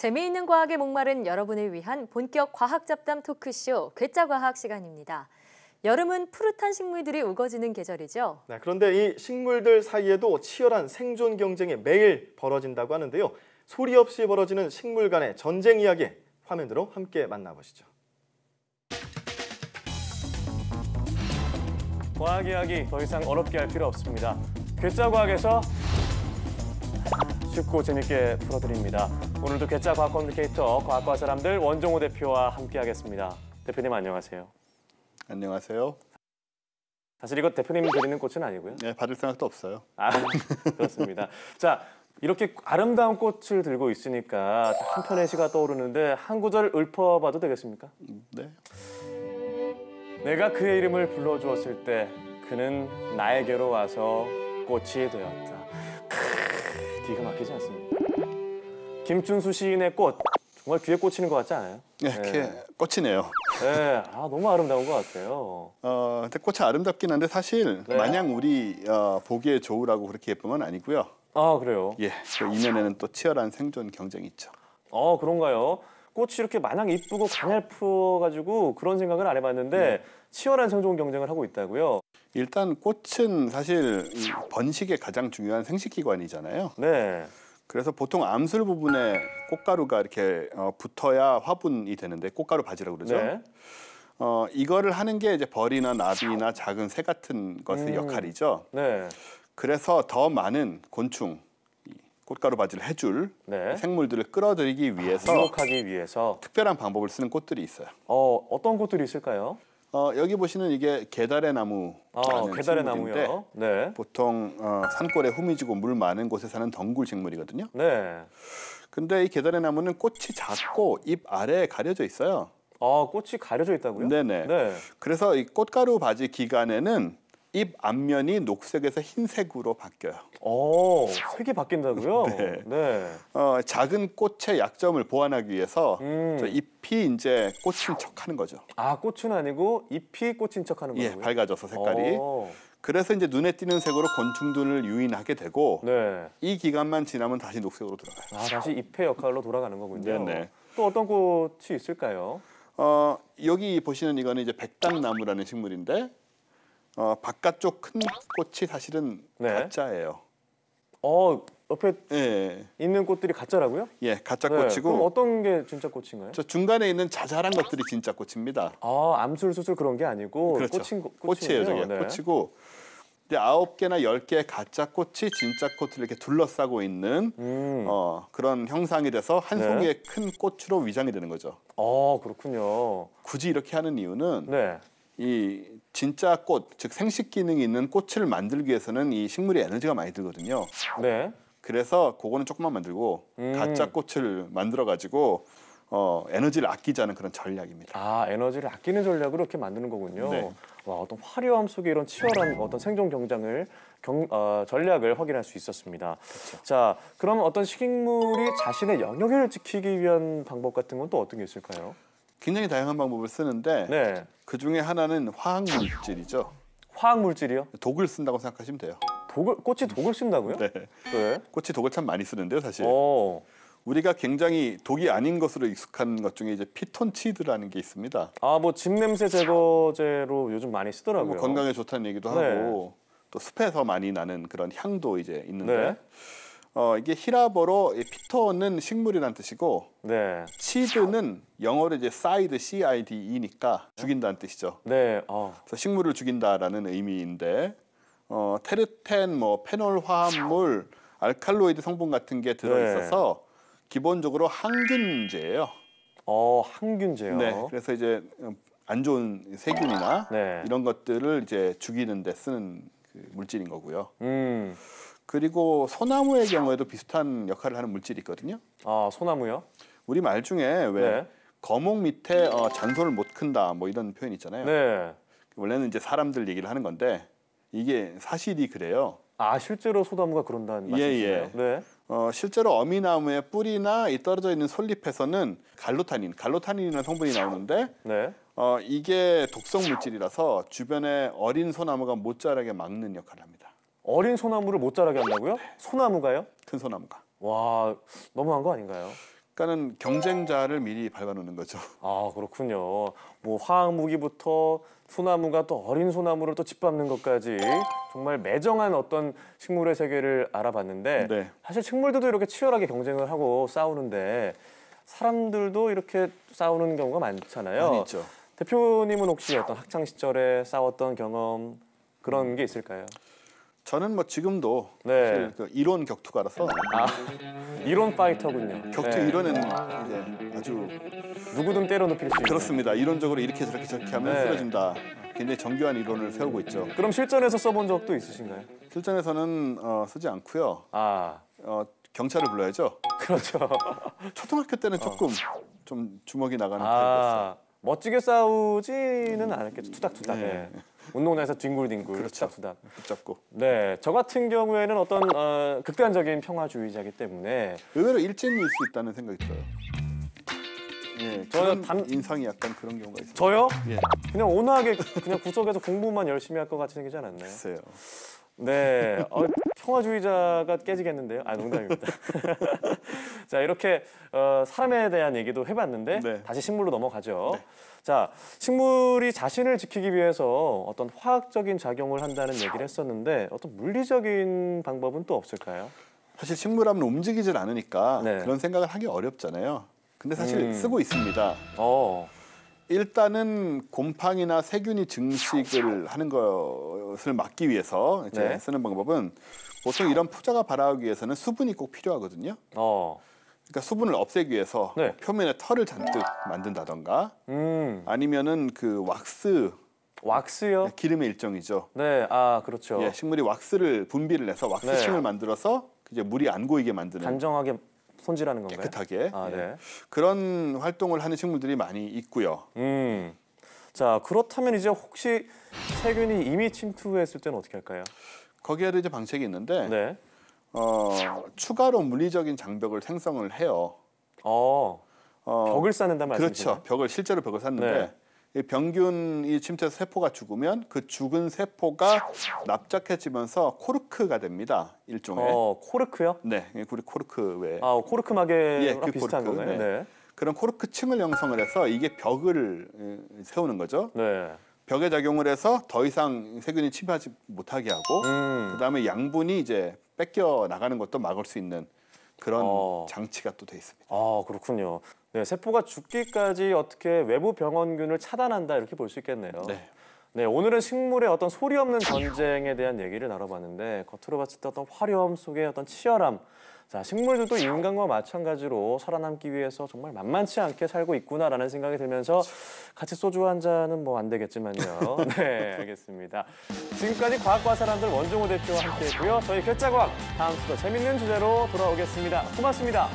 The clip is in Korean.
재미있는 과학에 목마른 여러분을 위한 본격 과학 잡담 토크쇼 괴짜과학 시간입니다. 여름은 푸릇한 식물들이 우거지는 계절이죠. 네, 그런데 이 식물들 사이에도 치열한 생존 경쟁이 매일 벌어진다고 하는데요. 소리 없이 벌어지는 식물 간의 전쟁 이야기 화면으로 함께 만나보시죠. 과학 이야기 더 이상 어렵게 할 필요 없습니다. 괴짜과학에서 쉽고 재밌게 풀어드립니다. 오늘도 괴짜 과학 커뮤니케이터 과학과 사람들 원종호 대표와 함께하겠습니다. 대표님 안녕하세요. 안녕하세요. 사실 이거 대표님 드리는 꽃은 아니고요. 네, 받을 생각도 없어요. 그렇습니다. 자, 이렇게 아름다운 꽃을 들고 있으니까 한편의 시가 떠오르는데 한 구절 읊어봐도 되겠습니까? 네. 내가 그의 이름을 불러주었을 때 그는 나에게로 와서 꽃이 되었다. 기가 막히지 않습니까? 김춘수 시인의 꽃, 정말 귀에 꽂히는 것 같지 않아요? 네, 꽃이네요. 네, 너무 아름다운 것 같아요. 근데 꽃이 아름답긴 한데 사실 네. 마냥 우리 보기에 좋으라고 그렇게 예쁜 건 아니고요. 아, 그래요? 예, 그 이면에는 또 치열한 생존 경쟁이 있죠. 그런가요? 꽃이 이렇게 마냥 이쁘고 가냘프가지고 그런 생각은 안 해봤는데 치열한 생존 경쟁을 하고 있다고요? 일단 꽃은 사실 번식의 가장 중요한 생식기관이잖아요. 네. 그래서 보통 암술 부분에 꽃가루가 이렇게 붙어야 화분이 되는데 꽃가루 바지라고 그러죠. 네. 이거를 하는 게 이제 벌이나 나비나 작은 새 같은 것의 역할이죠. 네. 그래서 더 많은 곤충, 꽃가루 바지를 해줄 네. 생물들을 끌어들이기 위해서 유혹하기 위해서 특별한 방법을 쓰는 꽃들이 있어요. 어떤 꽃들이 있을까요? 여기 보시는 이게 개다래 나무라는 개다래 식물인데 나무요. 네. 보통 산골에 후미지고 물 많은 곳에 사는 덩굴 식물이거든요. 네. 근데 이 개다래 나무는 꽃이 작고 잎 아래에 가려져 있어요. 꽃이 가려져 있다고요? 네네. 네. 그래서 이 꽃가루 바지 기간에는 잎 앞면이 녹색에서 흰색으로 바뀌어요. 색이 바뀐다고요? 네. 네. 작은 꽃의 약점을 보완하기 위해서 저 잎이 이제 꽃인 척하는 거죠. 꽃은 아니고 잎이 꽃인 척하는 거고요. 예, 밝아져서 색깔이. 그래서 이제 눈에 띄는 색으로 곤충들을 유인하게 되고 네. 이 기간만 지나면 다시 녹색으로 돌아가요. 다시 잎의 역할로 돌아가는 거군요. 네네. 또 어떤 꽃이 있을까요? 여기 보시는 이거는 이제 백당나무라는 식물인데 바깥쪽 큰 꽃이 사실은 네. 가짜예요. 옆에 예, 있는 꽃들이 가짜라고요? 예, 가짜 네. 꽃이고 그럼 어떤 게 진짜 꽃인가요? 저 중간에 있는 자잘한 것들이 진짜 꽃입니다. 암술수술 그런 게 아니고 그렇죠. 꽃이에요, 저게. 네. 꽃이고 이제 9개나 10개의 가짜 꽃이 진짜 꽃을 이렇게 둘러싸고 있는 그런 형상이 돼서 한 네. 송이의 큰 꽃으로 위장이 되는 거죠. 그렇군요. 굳이 이렇게 하는 이유는 네. 이 진짜 꽃, 즉 생식 기능이 있는 꽃을 만들기 위해서는 이 식물이 에너지가 많이 들거든요. 네. 그래서 그거는 조금만 만들고 가짜 꽃을 만들어 가지고 에너지를 아끼자는 그런 전략입니다. 에너지를 아끼는 전략으로 이렇게 만드는 거군요. 네. 와, 어떤 화려함 속에 이런 치열한 어떤 생존 경쟁을 전략을 확인할 수 있었습니다. 그렇죠. 자, 그럼 어떤 식물이 자신의 영역을 지키기 위한 방법 같은 건 또 어떤 게 있을까요? 굉장히 다양한 방법을 쓰는데 네. 그 중에 하나는 화학 물질이죠. 화학 물질이요? 독을 쓴다고 생각하시면 돼요. 꽃이 독을 쓴다고요? 네. 네. 꽃이 독을 참 많이 쓰는데요, 사실. 네. 우리가 굉장히 독이 아닌 것으로 익숙한 것 중에 이제 피톤치드라는 게 있습니다. 집냄새 제거제로 요즘 많이 쓰더라고요. 건강에 좋다는 얘기도 네. 하고 또 숲에서 많이 나는 그런 향도 이제 있는데 네. 이게 히라버로 피톤은 식물이라는 뜻이고 네. 치드는 영어로 이제 사이드 CIDE니까 죽인다는 뜻이죠. 네. 그래서 식물을 죽인다라는 의미인데 테르텐, 페놀 화합물, 알칼로이드 성분 같은 게 들어 있어서 기본적으로 항균제예요. 항균제요. 네. 그래서 이제 안 좋은 세균이나 네. 이런 것들을 이제 죽이는 데 쓰는 그 물질인 거고요. 그리고 소나무의 경우에도 비슷한 역할을 하는 물질이 있거든요. 소나무요? 우리 말 중에 왜 네. 거목 밑에 잔소를 못 큰다 이런 표현 있잖아요. 네. 원래는 이제 사람들 얘기를 하는 건데 이게 사실이 그래요. 실제로 소나무가 그런다는 말씀이시네요. 네. 실제로 어미나무의 뿌리나 이 떨어져 있는 솔잎에서는 갈로타닌이라는 성분이 나오는데 네. 이게 독성 물질이라서 주변에 어린 소나무가 못 자라게 막는 역할을 합니다. 어린 소나무를 못 자라게 한다고요? 소나무가요? 큰 소나무가. 와, 너무한 거 아닌가요? 그러니까는 경쟁자를 미리 밟아놓는 거죠. 아, 그렇군요. 뭐 화학 무기부터 소나무가 또 어린 소나무를 또 짓밟는 것까지 정말 매정한 어떤 식물의 세계를 알아봤는데 네. 사실 식물들도 이렇게 치열하게 경쟁을 하고 싸우는데 사람들도 이렇게 싸우는 경우가 많잖아요. 많이 있죠. 대표님은 혹시 어떤 학창 시절에 싸웠던 경험 그런 게 있을까요? 저는 뭐 지금도 네. 사실 그 이론 격투가라서 아, 이론 파이터군요. 격투 네. 이론은 이제 아주 누구든 때려눕힐 수 있는. 그렇습니다. 이론적으로 이렇게 저렇게 하면 네. 쓰러진다. 굉장히 정교한 이론을 세우고 있죠. 그럼 실전에서 써본 적도 있으신가요? 실전에서는 쓰지 않고요. 아, 경찰을 불러야죠. 그렇죠. 초등학교 때는 조금 좀 주먹이 나가는 타입이었어요. 아, 멋지게 싸우지는 않았겠죠. 투닥투닥. 네. 네. 운동장에서 뒹굴뒹굴 그렇죠. 투닥투닥. 붙잡고 네, 저 같은 경우에는 어떤 극단적인 평화주의자이기 때문에 의외로 일진일 수 있다는 생각이 들어요. 예, 저는 그런 인상이 약간 그런 경우가 있어요. 저요? 예, 그냥 온화하게 그냥 구석에서 공부만 열심히 할 것 같이 생기지 않았나요? 글쎄요. 네, 평화주의자가 깨지겠는데요. 아, 농담입니다. 자, 이렇게 사람에 대한 얘기도 해봤는데 네. 다시 식물로 넘어가죠. 네. 자, 식물이 자신을 지키기 위해서 어떤 화학적인 작용을 한다는 얘기를 했었는데 어떤 물리적인 방법은 또 없을까요? 사실 식물하면 움직이질 않으니까 네. 그런 생각을 하기 어렵잖아요. 근데 사실 쓰고 있습니다. 일단은 곰팡이나 세균이 증식을 하는 것을 막기 위해서 이제 네. 쓰는 방법은 보통 이런 포자가 발화하기 위해서는 수분이 꼭 필요하거든요. 그러니까 수분을 없애기 위해서 네. 표면에 털을 잔뜩 만든다던가 아니면은 그 왁스요? 기름의 일종이죠. 네, 아, 그렇죠. 예, 식물이 왁스를 분비를 해서 왁스층을 네. 만들어서 이제 물이 안 고이게 만드는 단정하게 손질하는 건가요? 깨끗하게 아, 예. 네. 그런 활동을 하는 식물들이 많이 있고요. 자, 그렇다면 이제 혹시 세균이 이미 침투했을 때는 어떻게 할까요? 거기에도 이제 방책이 있는데 네. 추가로 물리적인 장벽을 생성을 해요. 벽을 쌓는단 말씀이시죠? 그렇죠. 실제로 벽을 샀는데 이 병균이 침투해서 세포가 죽으면 그 죽은 세포가 납작해지면서 코르크가 됩니다. 일종의. 코르크요? 네, 우리 코르크 외에 코르크 마개랑 예, 그 비슷한 코르크, 거네요. 네. 그런 코르크층을 형성을 해서 이게 벽을 세우는 거죠. 네. 벽에 작용을 해서 더 이상 세균이 침투하지 못하게 하고 그다음에 양분이 이제 뺏겨 나가는 것도 막을 수 있는 그런 장치가 또 돼 있습니다. 그렇군요. 네, 세포가 죽기까지 어떻게 외부 병원균을 차단한다 이렇게 볼 수 있겠네요. 네. 네, 오늘은 식물의 어떤 소리 없는 전쟁에 대한 얘기를 나눠봤는데 겉으로 봤을 때 어떤 화려함 속에 어떤 치열함. 자, 식물들도 인간과 마찬가지로 살아남기 위해서 정말 만만치 않게 살고 있구나라는 생각이 들면서 같이 소주 한 잔은 뭐 안 되겠지만요. 네, 알겠습니다. 지금까지 과학과 사람들 원종호 대표와 함께했고요. 저희 괴짜과학 다음 주도 재밌는 주제로 돌아오겠습니다. 고맙습니다.